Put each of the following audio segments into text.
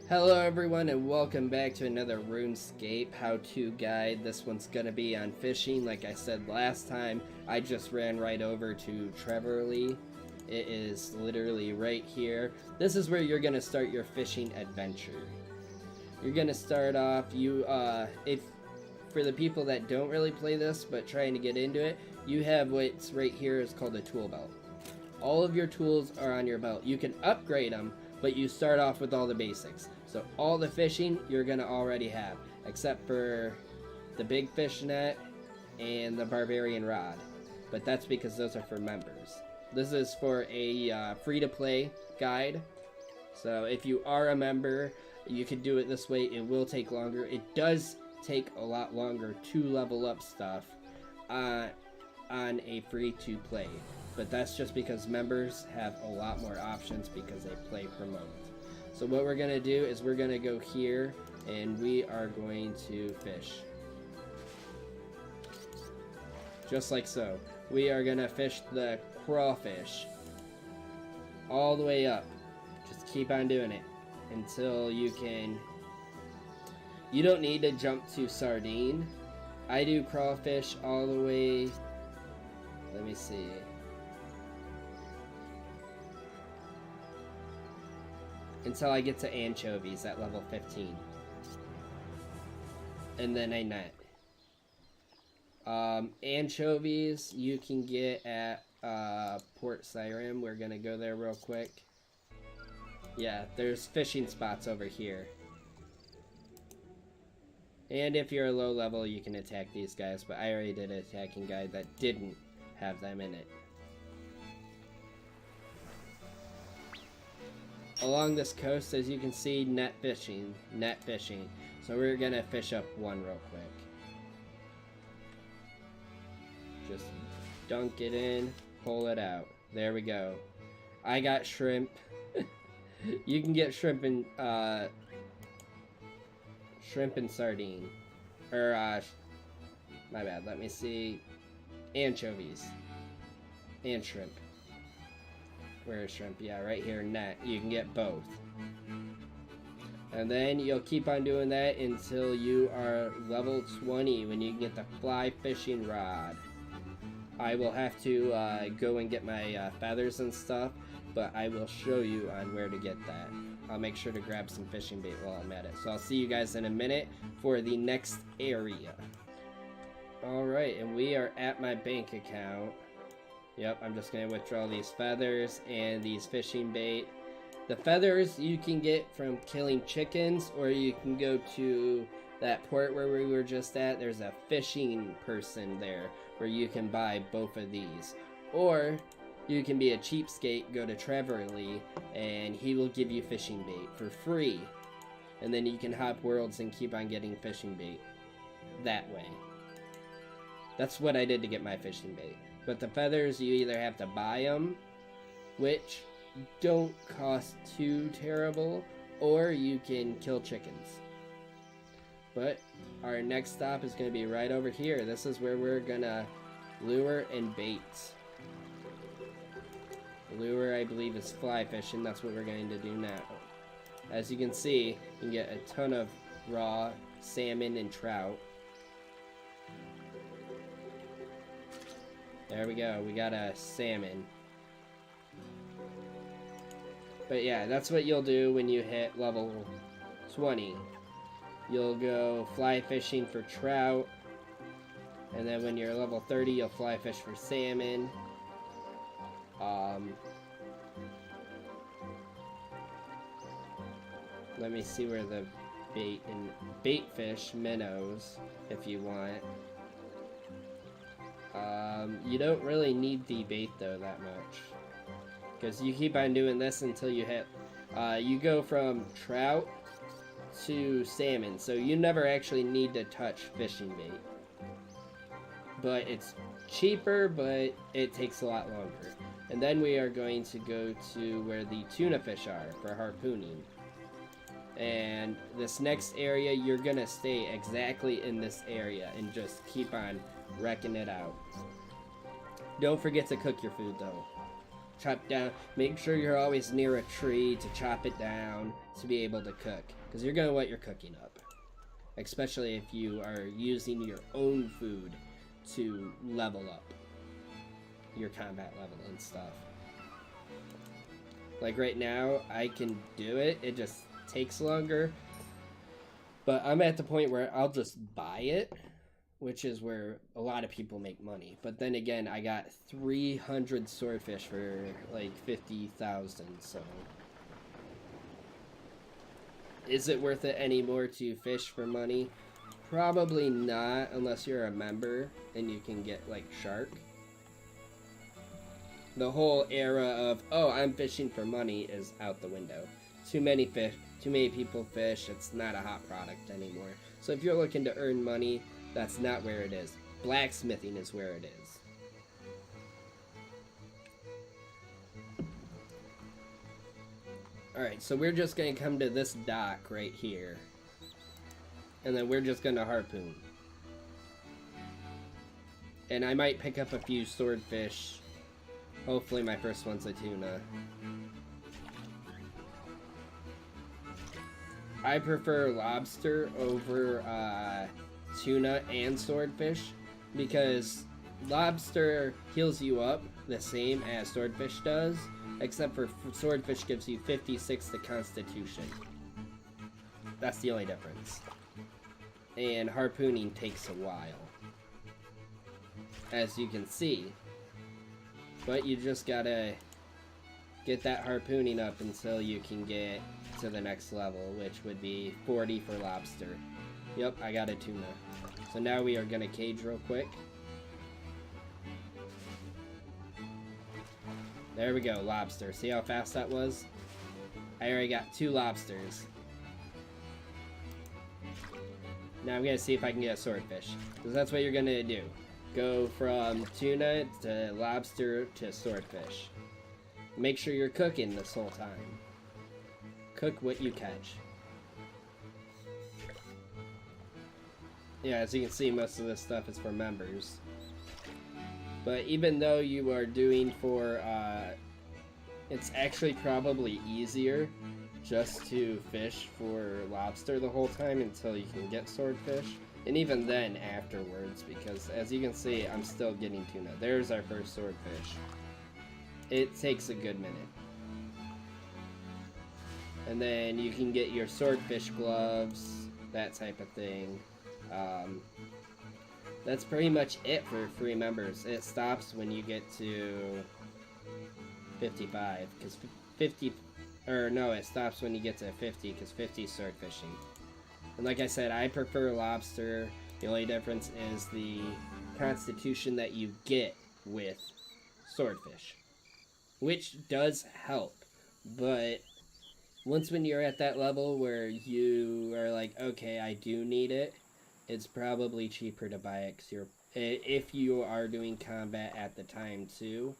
Hello everyone and welcome back to another RuneScape how-to guide. This one's gonna be on fishing. Like I said last time, I just ran right over to Trevorly. It is literally right here. This is where you're gonna start your fishing adventure. You're gonna start off, for the people that don't really play this but trying to get into it, you have what's right here is called a tool belt. All of your tools are on your belt. You can upgrade them, but you start off with all the basics. So all the fishing you're gonna already have, except for the big fish net and the barbarian rod. But that's because those are for members. This is for a free-to-play guide. So if you are a member, you can do it this way. It will take longer. It does take a lot longer to level up stuff on a free-to-play. But that's just because members have a lot more options because they play per month. So what we're going to do is we're going to go here and we are going to fish. Just like so. We are going to fish the crawfish all the way up. Just keep on doing it until you can... You don't need to jump to sardine. I do crawfish all the way... Let me see... until I get to anchovies at level 15. And then I net. Anchovies you can get at Port Siren. We're gonna go there real quick. Yeah, there's fishing spots over here. And if you're a low level, you can attack these guys, but I already did an attacking guide that didn't have them in it. Along this coast, as you can see, net fishing. So we're gonna fish up one real quick. Just dunk it in, pull it out. There we go. I got shrimp. You can get shrimp and sardine. Or my bad, let me see. Anchovies. And shrimp. Where is shrimp? Yeah, right here, net. You can get both. And then you'll keep on doing that until you are level 20 when you can get the fly fishing rod. I will have to go and get my feathers and stuff, but I will show you on where to get that. I'll make sure to grab some fishing bait while I'm at it. So I'll see you guys in a minute for the next area. Alright, and we are at my bank account. Yep, I'm just going to withdraw these feathers and these fishing bait. The feathers you can get from killing chickens, or you can go to that port where we were just at. There's a fishing person there where you can buy both of these. Or you can be a cheapskate, go to Trevorly, and he will give you fishing bait for free. And then you can hop worlds and keep on getting fishing bait that way. That's what I did to get my fishing bait. But the feathers, you either have to buy them, which don't cost too terrible, or you can kill chickens. But our next stop is going to be right over here. This is where we're going to lure and bait. Lure, I believe, is fly fishing. That's what we're going to do now. As you can see, you can get a ton of raw salmon and trout. There we go, we got a salmon. But yeah, that's what you'll do when you hit level 20. You'll go fly fishing for trout. And then when you're level 30, you'll fly fish for salmon. Let me see where the bait fish, minnows, if you want. You don't really need the bait though that much, because you keep on doing this until you hit, you go from trout to salmon, so you never actually need to touch fishing bait. But it's cheaper, but it takes a lot longer. And then we are going to go to where the tuna fish are for harpooning. And this next area, you're gonna stay exactly in this area and just keep on wrecking it out. Don't forget to cook your food though. chop down. Make sure you're always near a tree to chop it down to be able to cook, because you're going to want your cooking up. Especially if you are using your own food to level up your combat level and stuff. Like right now, I can do it. It just takes longer. But I'm at the point where I'll just buy it, which is where a lot of people make money. But then again, I got 300 swordfish for like 50,000, so... Is it worth it anymore to fish for money? Probably not, unless you're a member and you can get like shark. The whole era of, oh, I'm fishing for money is out the window. Too many fish, too many people fish, it's not a hot product anymore. So if you're looking to earn money, that's not where it is. Blacksmithing is where it is. Alright, so we're just going to come to this dock right here. And then we're just going to harpoon. And I might pick up a few swordfish. Hopefully my first one's a tuna. I prefer lobster over tuna and swordfish, because lobster heals you up the same as swordfish does, except for swordfish gives you 56 to constitution. That's the only difference. And harpooning takes a while, as you can see. But you just gotta get that harpooning up until you can get to the next level, which would be 40 for lobster. Yep, I got a tuna. So now we are gonna cage real quick. There we go, lobster. See how fast that was? I already got 2 lobsters. Now I'm gonna see if I can get a swordfish, because that's what you're gonna do. Go from tuna to lobster to swordfish. Make sure you're cooking this whole time. Cook what you catch. Yeah, as you can see, most of this stuff is for members. But even though you are doing for, it's actually probably easier just to fish for lobster the whole time until you can get swordfish. And even then afterwards, because as you can see, I'm still getting tuna. There's our first swordfish. It takes a good minute. And then you can get your swordfish gloves, that type of thing. That's pretty much it for free members. It stops when you get to 55, because 50, or no, it stops when you get to 50, because 50 is sword fishing. And like I said, I prefer lobster. The only difference is the constitution that you get with swordfish, which does help. But once when you're at that level where you are like, okay, I do need it, it's probably cheaper to buy it, 'cause if you are doing combat at the time too,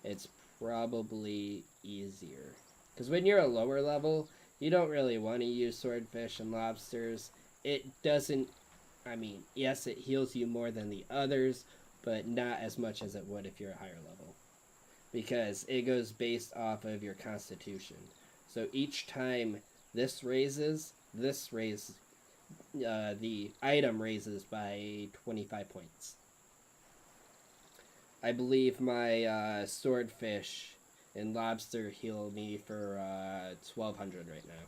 it's probably easier. Because when you're a lower level, you don't really want to use swordfish and lobsters. It doesn't, I mean, yes, it heals you more than the others, but not as much as it would if you're a higher level. Because it goes based off of your constitution. So each time this raises, the item raises by 25 points. I believe my swordfish and lobster heal me for 1200 right now.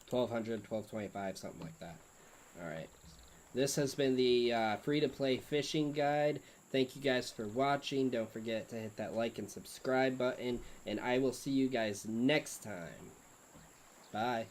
1200, 1225, something like that. Alright. This has been the free-to-play fishing guide. Thank you guys for watching. Don't forget to hit that like and subscribe button. And I will see you guys next time. Bye.